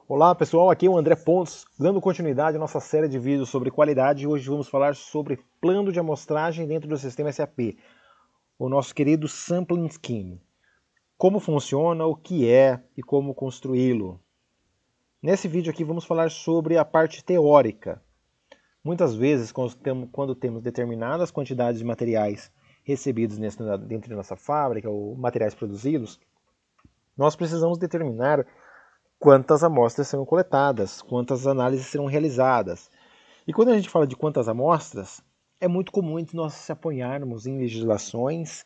Olá pessoal, aqui é o André Pontes, dando continuidade à nossa série de vídeos sobre qualidade e hoje vamos falar sobre plano de amostragem dentro do sistema SAP, o nosso querido Sampling Scheme. Como funciona, o que é e como construí-lo. Nesse vídeo aqui vamos falar sobre a parte teórica. Muitas vezes, quando temos determinadas quantidades de materiais recebidos dentro da nossa fábrica ou materiais produzidos, nós precisamos determinar quantas amostras serão coletadas, quantas análises serão realizadas. E quando a gente fala de quantas amostras, é muito comum entre nós se apoiarmos em legislações,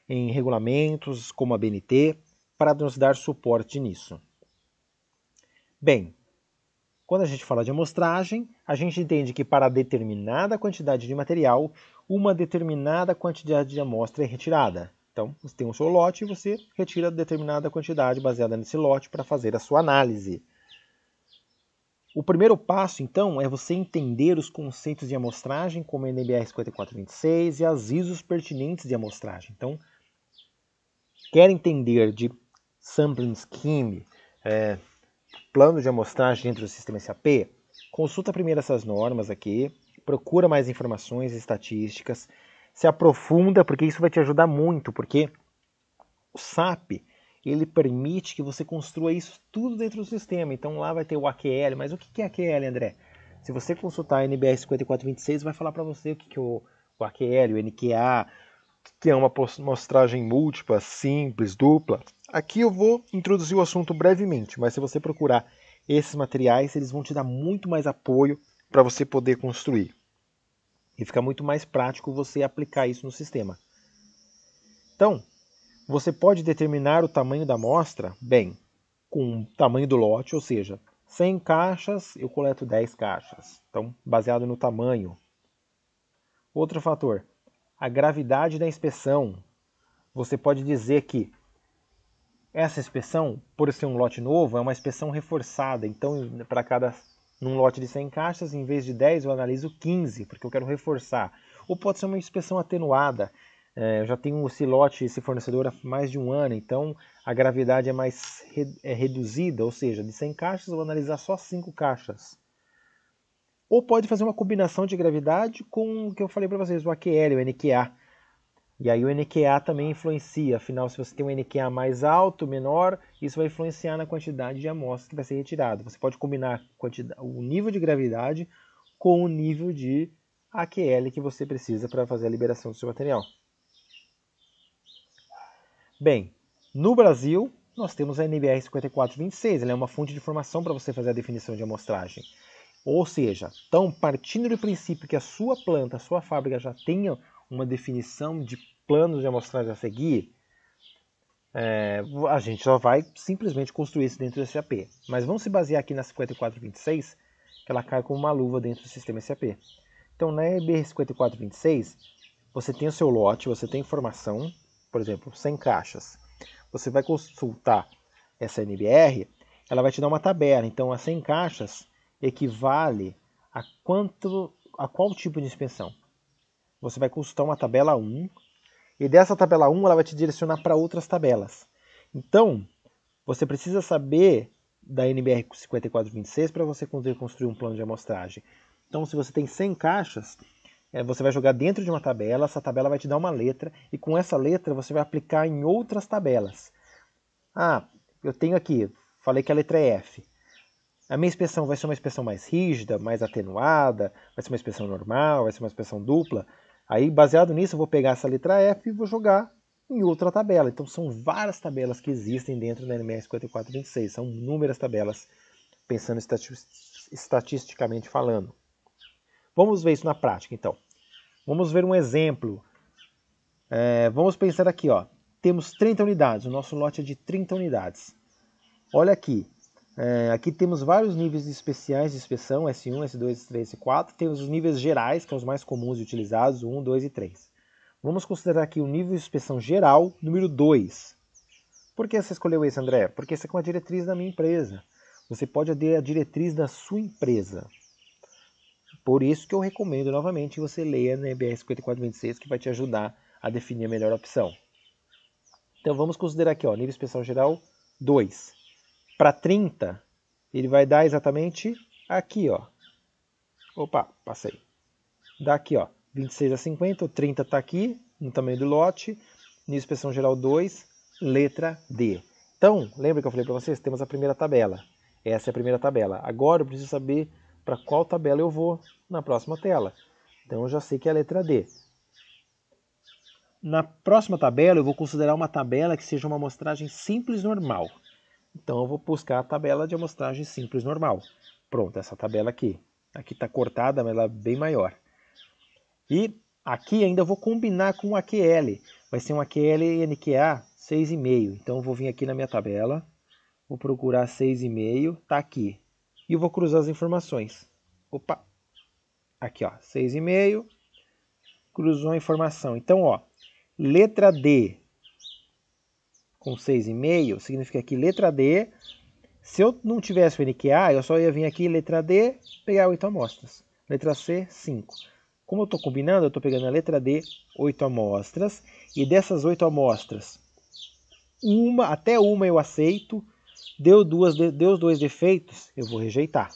em regulamentos como a BNT, para nos dar suporte nisso. Bem, quando a gente fala de amostragem, a gente entende que para determinada quantidade de material, uma determinada quantidade de amostra é retirada. Então, você tem o seu lote e você retira determinada quantidade baseada nesse lote para fazer a sua análise. O primeiro passo, então, é você entender os conceitos de amostragem, como a NBR 5426 e as ISOs pertinentes de amostragem. Então, quer entender de Sampling Scheme, plano de amostragem dentro do sistema SAP? Consulta primeiro essas normas aqui, procura mais informações estatísticas, se aprofunda, porque isso vai te ajudar muito, porque o SAP ele permite que você construa isso tudo dentro do sistema. Então lá vai ter o AQL, mas o que é AQL, André? Se você consultar a NBR 5426, vai falar para você o que é o AQL, o NQA, o que é uma amostragem múltipla, simples, dupla. Aqui eu vou introduzir o assunto brevemente, mas se você procurar esses materiais, eles vão te dar muito mais apoio para você poder construir. E fica muito mais prático você aplicar isso no sistema. Então, você pode determinar o tamanho da amostra, bem, com o tamanho do lote, ou seja, 100 caixas, eu coleto 10 caixas. Então, baseado no tamanho. Outro fator, a gravidade da inspeção. Você pode dizer que essa inspeção, por ser um lote novo, é uma inspeção reforçada. Então, num lote de 100 caixas, em vez de 10, eu analiso 15, porque eu quero reforçar. Ou pode ser uma inspeção atenuada. Eu já tenho esse lote, esse fornecedor há mais de um ano, então a gravidade é mais reduzida, ou seja, de 100 caixas eu vou analisar só 5 caixas. Ou pode fazer uma combinação de gravidade com o que eu falei para vocês, o AQL, o NQA. E aí o NQA também influencia, afinal se você tem um NQA mais alto, menor, isso vai influenciar na quantidade de amostras que vai ser retirada. Você pode combinar o nível de gravidade com o nível de AQL que você precisa para fazer a liberação do seu material. Bem, no Brasil nós temos a NBR 5426, ela é uma fonte de informação para você fazer a definição de amostragem. Ou seja, então partindo do princípio que a sua planta, a sua fábrica já tenha uma definição de planos de amostragem a seguir, a gente só vai simplesmente construir isso dentro do SAP. Mas vamos se basear aqui na 5426, que ela cai como uma luva dentro do sistema SAP. Então na NBR 5426, você tem o seu lote, você tem informação, por exemplo, 100 caixas. Você vai consultar essa NBR, ela vai te dar uma tabela. Então, as 100 caixas equivale a qual tipo de inspeção. Você vai consultar uma tabela 1, e dessa tabela 1 ela vai te direcionar para outras tabelas. Então, você precisa saber da NBR 5426 para você poder construir um plano de amostragem. Então, se você tem 100 caixas, você vai jogar dentro de uma tabela, essa tabela vai te dar uma letra, e com essa letra você vai aplicar em outras tabelas. Ah, eu tenho aqui, falei que a letra é F. A minha inspeção vai ser uma inspeção mais rígida, mais atenuada, vai ser uma inspeção normal, vai ser uma inspeção dupla. Aí, baseado nisso, eu vou pegar essa letra F e vou jogar em outra tabela. Então, são várias tabelas que existem dentro da NMR 5426. São inúmeras tabelas, pensando estatisticamente falando. Vamos ver isso na prática, então. Vamos ver um exemplo. Vamos pensar aqui, ó. Temos 30 unidades, o nosso lote é de 30 unidades. Olha aqui, aqui temos vários níveis especiais de inspeção, S1, S2, S3, S4. Temos os níveis gerais, que são os mais comuns e utilizados, 1, 2 e 3. Vamos considerar aqui o nível de inspeção geral, número 2. Por que você escolheu esse, André? Porque essa é uma diretriz da minha empresa. Você pode ter a diretriz da sua empresa. Por isso que eu recomendo novamente que você leia a NBR 5426, que vai te ajudar a definir a melhor opção. Então vamos considerar aqui, ó, nível especial geral 2. Para 30, ele vai dar exatamente aqui, ó. Opa, passei. Dá aqui, ó, 26 a 50, o 30 está aqui, no tamanho do lote, nível inspeção geral 2, letra D. Então, lembra que eu falei para vocês? Temos a primeira tabela. Essa é a primeira tabela. Agora eu preciso saber para qual tabela eu vou na próxima tela. Então eu já sei que é a letra D. Na próxima tabela eu vou considerar uma tabela que seja uma amostragem simples normal. Então eu vou buscar a tabela de amostragem simples normal. Pronto, essa tabela aqui. Aqui está cortada, mas ela é bem maior. E aqui ainda vou combinar com o AQL. Vai ser um AQL NQA 6,5. Então eu vou vir aqui na minha tabela, vou procurar 6,5, está aqui. E eu vou cruzar as informações. Opa! Aqui, ó, 6,5, cruzou a informação. Então, ó, letra D com 6,5 significa que letra D, se eu não tivesse o NQA, eu só ia vir aqui, letra D, pegar 8 amostras. Letra C, 5. Como eu estou combinando, eu estou pegando a letra D, 8 amostras, e dessas 8 amostras, até uma eu aceito, deu os 2 defeitos, eu vou rejeitar.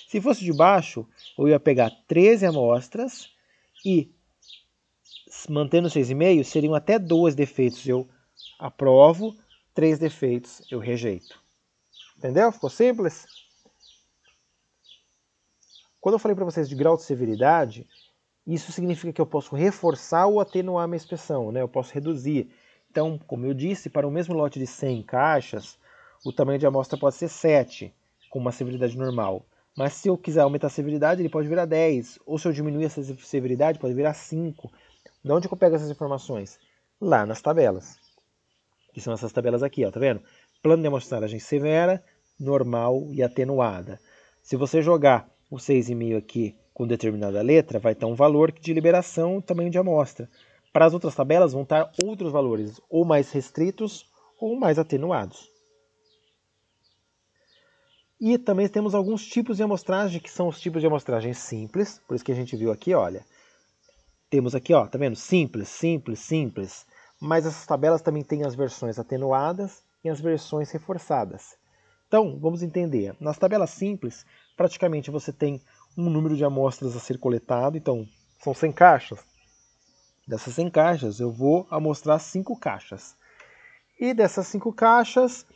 Se fosse de baixo, eu ia pegar 13 amostras e, mantendo 6,5, seriam até 2 defeitos eu aprovo, 3 defeitos eu rejeito. Entendeu? Ficou simples? Quando eu falei para vocês de grau de severidade, isso significa que eu posso reforçar ou atenuar a minha inspeção, né? Eu posso reduzir. Então, como eu disse, para o mesmo lote de 100 caixas, o tamanho de amostra pode ser 7, com uma severidade normal. Mas se eu quiser aumentar a severidade, ele pode virar 10. Ou se eu diminuir essa severidade, pode virar 5. De onde eu pego essas informações? Lá nas tabelas. Que são essas tabelas aqui, ó, tá vendo? Plano de amostragem severa, normal e atenuada. Se você jogar o 6,5 aqui com determinada letra, vai estar um valor de liberação, tamanho de amostra. Para as outras tabelas vão estar outros valores, ou mais restritos ou mais atenuados. E também temos alguns tipos de amostragem, que são os tipos de amostragem simples, por isso que a gente viu aqui, olha. Temos aqui, ó, tá vendo? Simples, simples, simples. Mas essas tabelas também têm as versões atenuadas e as versões reforçadas. Então, vamos entender. Nas tabelas simples, praticamente você tem um número de amostras a ser coletado. Então, são 100 caixas. Dessas 100 caixas, eu vou amostrar 5 caixas. E dessas 5 caixas,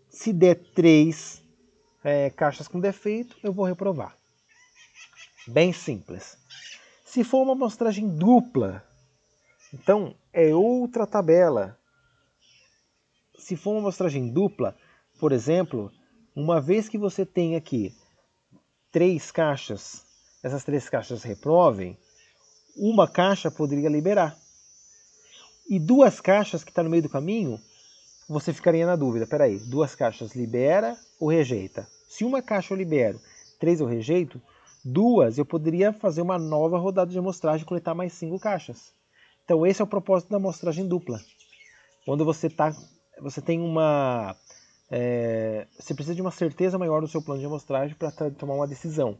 se der 3 caixas com defeito, eu vou reprovar. Bem simples. Se for uma amostragem dupla, então é outra tabela. Se for uma amostragem dupla, por exemplo, uma vez que você tem aqui 3 caixas, essas 3 caixas reprovem, uma caixa poderia liberar. E 2 caixas que estão no meio do caminho, você ficaria na dúvida. Peraí, 2 caixas libera ou rejeita? Se uma caixa eu libero, 3 eu rejeito, 2 eu poderia fazer uma nova rodada de amostragem e coletar mais 5 caixas. Então esse é o propósito da amostragem dupla. Quando você tem uma... você precisa de uma certeza maior no seu plano de amostragem para tomar uma decisão.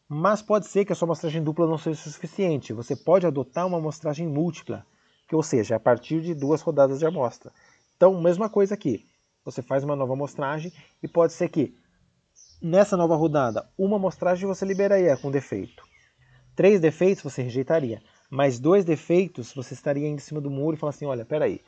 Mas pode ser que a sua amostragem dupla não seja suficiente. Você pode adotar uma amostragem múltipla, ou seja, a partir de 2 rodadas de amostra. Então, mesma coisa aqui. Você faz uma nova amostragem e pode ser que nessa nova rodada, uma amostragem você liberaria com defeito. 3 defeitos você rejeitaria. Mais 2 defeitos você estaria em cima do muro e fala assim, olha, peraí,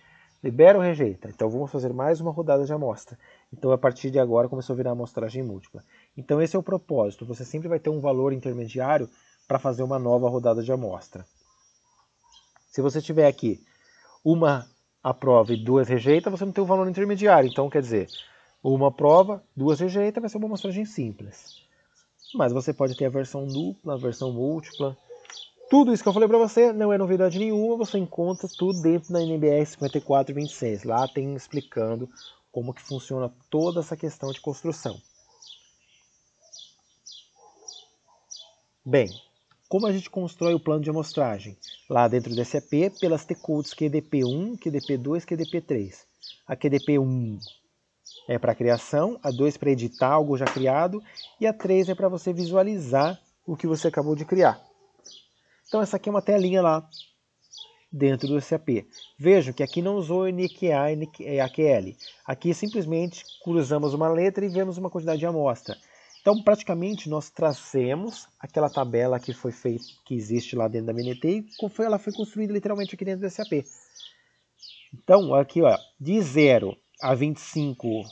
libera ou rejeita? Então vamos fazer mais uma rodada de amostra. Então a partir de agora começou a virar amostragem múltipla. Então esse é o propósito, você sempre vai ter um valor intermediário para fazer uma nova rodada de amostra. Se você tiver aqui uma aprova e 2 rejeita, você não tem um valor intermediário. Então quer dizer, uma aprova, 2 rejeita, vai ser uma amostragem simples. Mas você pode ter a versão dupla, a versão múltipla. Tudo isso que eu falei para você não é novidade nenhuma, você encontra tudo dentro da NBR 5426. Lá tem explicando como que funciona toda essa questão de construção. Bem, como a gente constrói o plano de amostragem? Lá dentro desse EP, pelas T-codes QDP1, QDP2, QDP3. A QDP1 é para criação, a 2 para editar algo já criado e a 3 é para você visualizar o que você acabou de criar. Então essa aqui é uma telinha lá dentro do SAP. Vejam que aqui não usou NQA e AQL. Aqui simplesmente cruzamos uma letra e vemos uma quantidade de amostra. Então, praticamente, nós trazemos aquela tabela que foi feita, que existe lá dentro da BNT e ela foi construída literalmente aqui dentro do SAP. Então, aqui, ó, de 0 a 25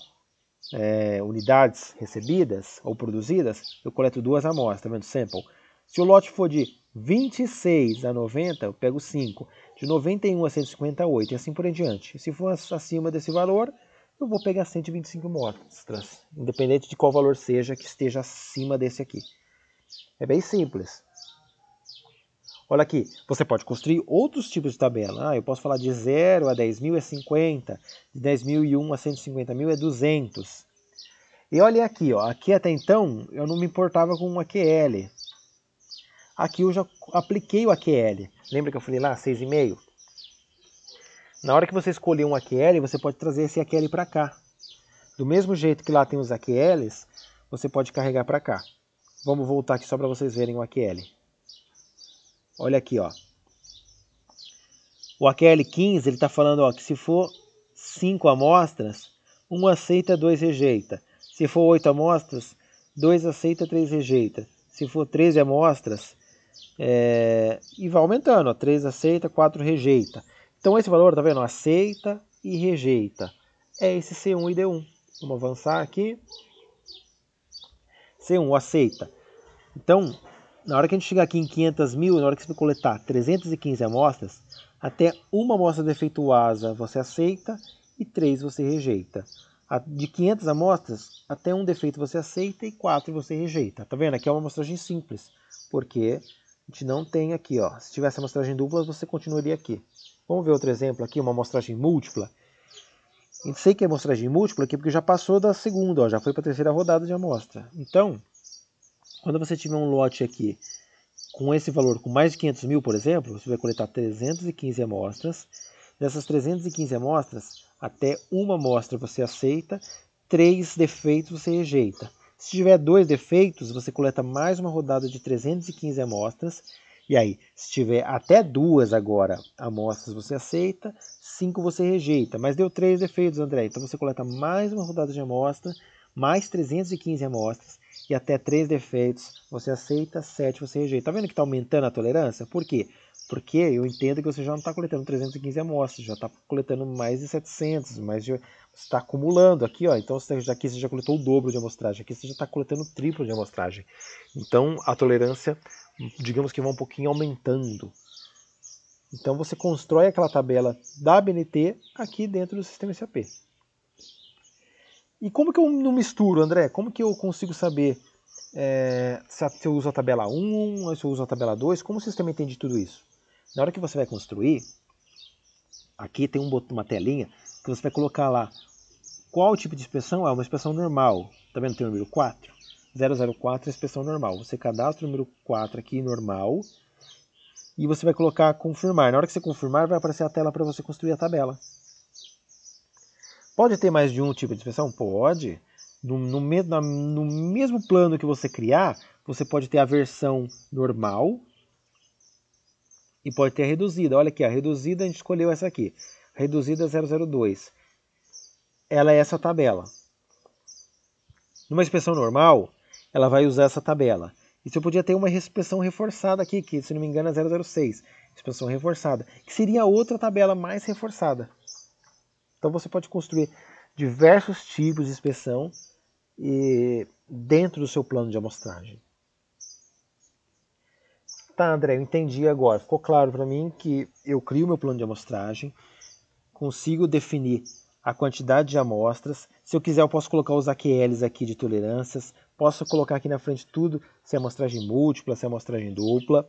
unidades recebidas ou produzidas, eu coleto 2 amostras, tá vendo? Sample. Se o lote for de 26 a 90, eu pego 5. De 91 a 158 e assim por diante. E se for acima desse valor, eu vou pegar 125 amostras, independente de qual valor seja que esteja acima desse aqui. É bem simples. Olha aqui, você pode construir outros tipos de tabela. Eu posso falar de 0 a 10 mil é 50, de 10.001 a 150 mil é 200. E olha aqui, ó, aqui até então eu não me importava com um AQL. Aqui eu já apliquei o AQL. Lembra que eu falei lá, 6,5? Na hora que você escolher um AQL, você pode trazer esse AQL para cá. Do mesmo jeito que lá tem os AQLs, você pode carregar para cá. Vamos voltar aqui só para vocês verem o AQL. Olha aqui, ó. O AQL 15, ele está falando ó, que se for 5 amostras, 1 aceita, 2 rejeita. Se for 8 amostras, 2 aceita, 3 rejeita. Se for 13 amostras, e vai aumentando, ó, 3 aceita, 4 rejeita. Então esse valor, tá vendo? Aceita e rejeita. É esse C1 e D1. Vamos avançar aqui. C1, aceita. Então, na hora que a gente chegar aqui em 500 mil, na hora que você coletar 315 amostras, até uma amostra defeituosa você aceita e 3 você rejeita. De 500 amostras, até um defeito você aceita e 4 você rejeita. Tá vendo? Aqui é uma amostragem simples, porque a gente não tem aqui, ó. Se tivesse amostragem dupla, você continuaria aqui. Vamos ver outro exemplo aqui, uma amostragem múltipla. A gente sei que é amostragem múltipla aqui porque já passou da segunda, ó, já foi para a terceira rodada de amostra. Então, quando você tiver um lote aqui com esse valor, com mais de 500 mil, por exemplo, você vai coletar 315 amostras. Dessas 315 amostras, até uma amostra você aceita, 3 defeitos você rejeita. Se tiver 2 defeitos, você coleta mais uma rodada de 315 amostras. E aí, se tiver até 2 agora amostras, você aceita, 5 você rejeita. Mas deu 3 defeitos, André. Então você coleta mais uma rodada de amostra, mais 315 amostras, e até 3 defeitos você aceita, 7 você rejeita. Tá vendo que está aumentando a tolerância? Por quê? Porque eu entendo que você já não está coletando 315 amostras, já está coletando mais de 700, você está acumulando aqui, ó. Então aqui você já coletou o dobro de amostragem, aqui você já está coletando o triplo de amostragem. Então a tolerância, digamos que vai um pouquinho aumentando. Então você constrói aquela tabela da BNT aqui dentro do sistema SAP. E como que eu não misturo, André? Como que eu consigo saber se eu uso a tabela 1 ou se eu uso a tabela 2? Como o sistema entende tudo isso? Na hora que você vai construir, aqui tem uma telinha que você vai colocar lá qual tipo de inspeção é uma inspeção normal. Tá vendo? Tem o número 4. 004 é a inspeção normal. Você cadastra o número 4 aqui, normal, e você vai colocar confirmar. Na hora que você confirmar, vai aparecer a tela para você construir a tabela. Pode ter mais de um tipo de inspeção? Pode. No mesmo plano que você criar, você pode ter a versão normal e pode ter a reduzida. Olha aqui, a reduzida a gente escolheu essa aqui. Reduzida 002. Ela é essa tabela. Numa inspeção normal, ela vai usar essa tabela. E você podia ter uma inspeção reforçada aqui, que se não me engano é 006. Inspeção reforçada, que seria outra tabela mais reforçada. Então você pode construir diversos tipos de inspeção dentro do seu plano de amostragem. Tá, André, eu entendi agora. Ficou claro para mim que eu crio meu plano de amostragem, consigo definir a quantidade de amostras. Se eu quiser, eu posso colocar os AQLs aqui de tolerâncias. Posso colocar aqui na frente tudo, se é amostragem múltipla, se é amostragem dupla.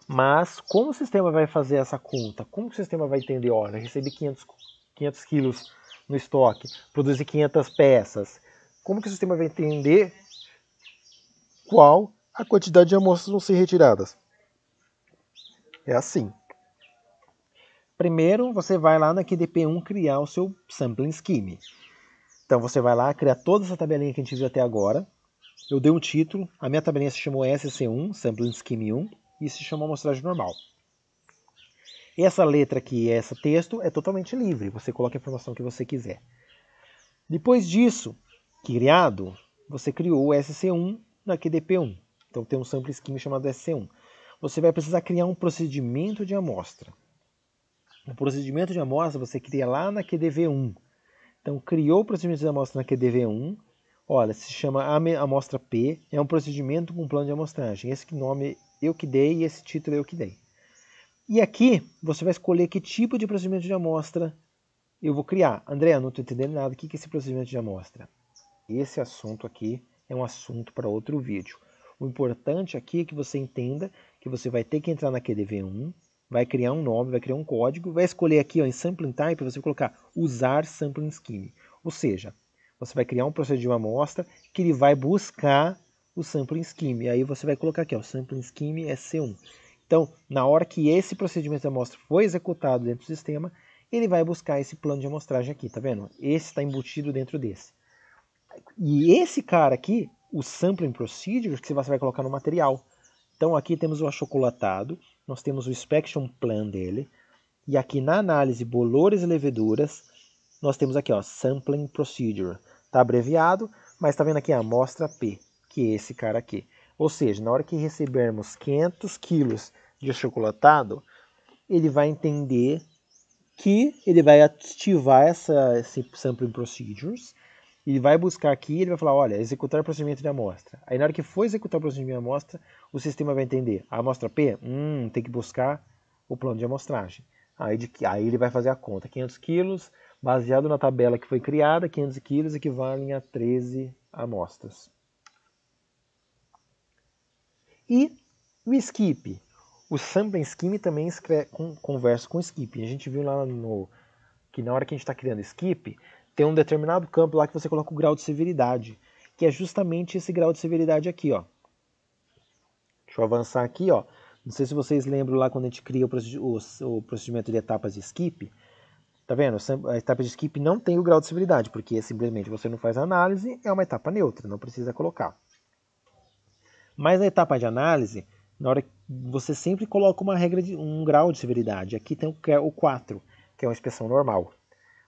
Mas como o sistema vai fazer essa conta? Como o sistema vai entender? Olha, recebi 500 quilos no estoque, produzi 500 peças. Como que o sistema vai entender qual a quantidade de amostras vão ser retiradas? É assim. Primeiro, você vai lá na QDP1 criar o seu Sampling Scheme. Então, você vai lá, criar toda essa tabelinha que a gente viu até agora. Eu dei um título, a minha tabelinha se chamou SC1, Sampling Scheme 1, e se chamou amostragem normal. Essa letra aqui, esse texto, é totalmente livre. Você coloca a informação que você quiser. Depois disso, criado, você criou o SC1 na QDP1. Então tem um sample scheme chamado SC1. Você vai precisar criar um procedimento de amostra. O procedimento de amostra você cria lá na QDV1. Então criou o procedimento de amostra na QDV1. Olha, se chama amostra P. É um procedimento com plano de amostragem. Esse nome eu que dei e esse título eu que dei. E aqui você vai escolher que tipo de procedimento de amostra eu vou criar. André, eu não estou entendendo nada. O que é esse procedimento de amostra? Esse assunto aqui é um assunto para outro vídeo. O importante aqui é que você entenda que você vai ter que entrar na QDV1, vai criar um nome, vai criar um código, vai escolher aqui ó, em Sampling Type, você vai colocar usar Sampling Scheme. Ou seja, você vai criar um procedimento de amostra que ele vai buscar o Sampling Scheme. E aí você vai colocar aqui, ó, Sampling Scheme SC1. Então, na hora que esse procedimento de amostra for executado dentro do sistema, ele vai buscar esse plano de amostragem aqui, tá vendo? Esse está embutido dentro desse. E esse cara aqui, o Sampling Procedure, que você vai colocar no material. Então aqui temos o achocolatado, nós temos o Inspection Plan dele, e aqui na análise bolores e leveduras, nós temos aqui ó, Sampling Procedure. Está abreviado, mas está vendo aqui a amostra P, que é esse cara aqui. Ou seja, na hora que recebermos 500 quilos de achocolatado, ele vai entender que ele vai ativar esse Sampling Procedures, ele vai buscar aqui, ele vai falar, olha, executar o procedimento de amostra. Aí na hora que for executar o procedimento de amostra, o sistema vai entender, a amostra P, tem que buscar o plano de amostragem. Aí ele vai fazer a conta, 500 quilos, baseado na tabela que foi criada, 500 quilos equivalem a 13 amostras. E o skip. O Sampling Scheme também conversa com o skip. A gente viu lá que na hora que a gente está criando skip, tem um determinado campo lá que você coloca o grau de severidade, que é justamente esse grau de severidade aqui, ó. Deixa eu avançar aqui, ó. Não sei se vocês lembram lá quando a gente cria o procedimento de etapas de skip. Tá vendo? A etapa de skip não tem o grau de severidade, porque simplesmente você não faz a análise, é uma etapa neutra, não precisa colocar. Mas na etapa de análise, na hora que você sempre coloca uma regra de um grau de severidade. Aqui tem o 4, que é uma inspeção normal.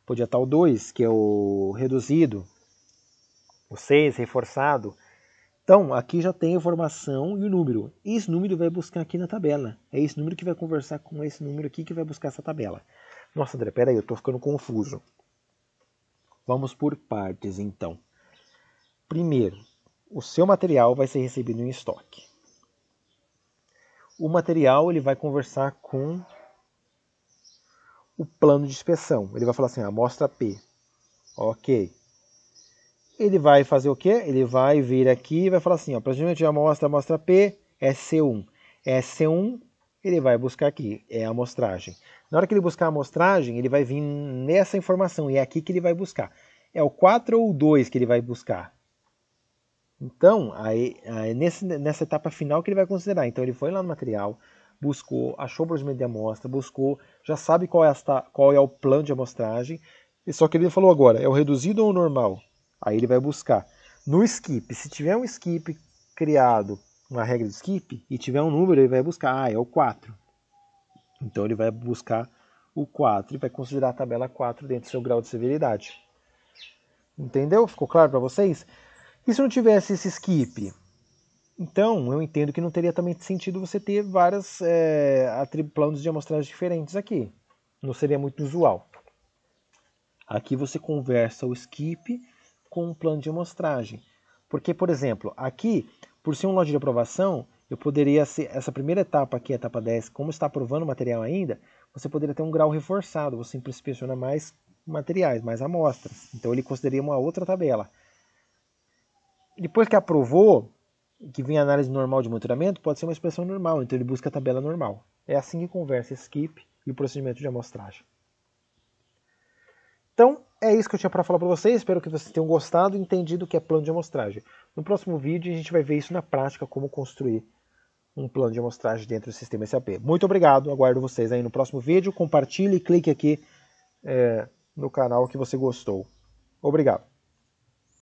Podia estar o 2, que é o reduzido. O 6, reforçado. Então, aqui já tem a informação e o número. Esse número vai buscar aqui na tabela. É esse número que vai conversar com esse número aqui que vai buscar essa tabela. Nossa, André, peraí, eu estou ficando confuso. Vamos por partes, então. Primeiro, o seu material vai ser recebido em estoque. O material ele vai conversar com o plano de inspeção. Ele vai falar assim, amostra P. Ok. Ele vai fazer o quê? Ele vai vir aqui e vai falar assim, ó, procedimento de amostra P, SC1. SC1, ele vai buscar aqui, é a amostragem. Na hora que ele buscar a amostragem, ele vai vir nessa informação, e é aqui que ele vai buscar. É o 4 ou o 2 que ele vai buscar? Então, nessa etapa final que ele vai considerar. Então, ele foi lá no material, buscou, achou o procedimento de amostra, buscou, já sabe qual é o plano de amostragem, e só que ele falou agora, é o reduzido ou o normal? Aí ele vai buscar. No skip, se tiver um skip criado, uma regra de skip, e tiver um número, ele vai buscar, é o 4. Então, ele vai buscar o 4 e vai considerar a tabela 4 dentro do seu grau de severidade. Entendeu? Ficou claro para vocês? E se não tivesse esse skip? Então, eu entendo que não teria também sentido você ter vários planos de amostragem diferentes aqui. Não seria muito usual. Aqui você conversa o skip com um plano de amostragem. Porque, por exemplo, aqui, por ser um lote de aprovação, eu poderia ser, essa primeira etapa aqui, a etapa 10, como está aprovando o material ainda, você poderia ter um grau reforçado, você inspeciona mais materiais, mais amostras. Então ele consideraria uma outra tabela. Depois que aprovou, que vem a análise normal de monitoramento, pode ser uma expressão normal, então ele busca a tabela normal. É assim que conversa skip e o procedimento de amostragem. Então, é isso que eu tinha para falar para vocês. Espero que vocês tenham gostado e entendido o que é plano de amostragem. No próximo vídeo, a gente vai ver isso na prática, como construir um plano de amostragem dentro do sistema SAP. Muito obrigado, aguardo vocês aí no próximo vídeo. Compartilhe e clique aqui no canal que você gostou. Obrigado.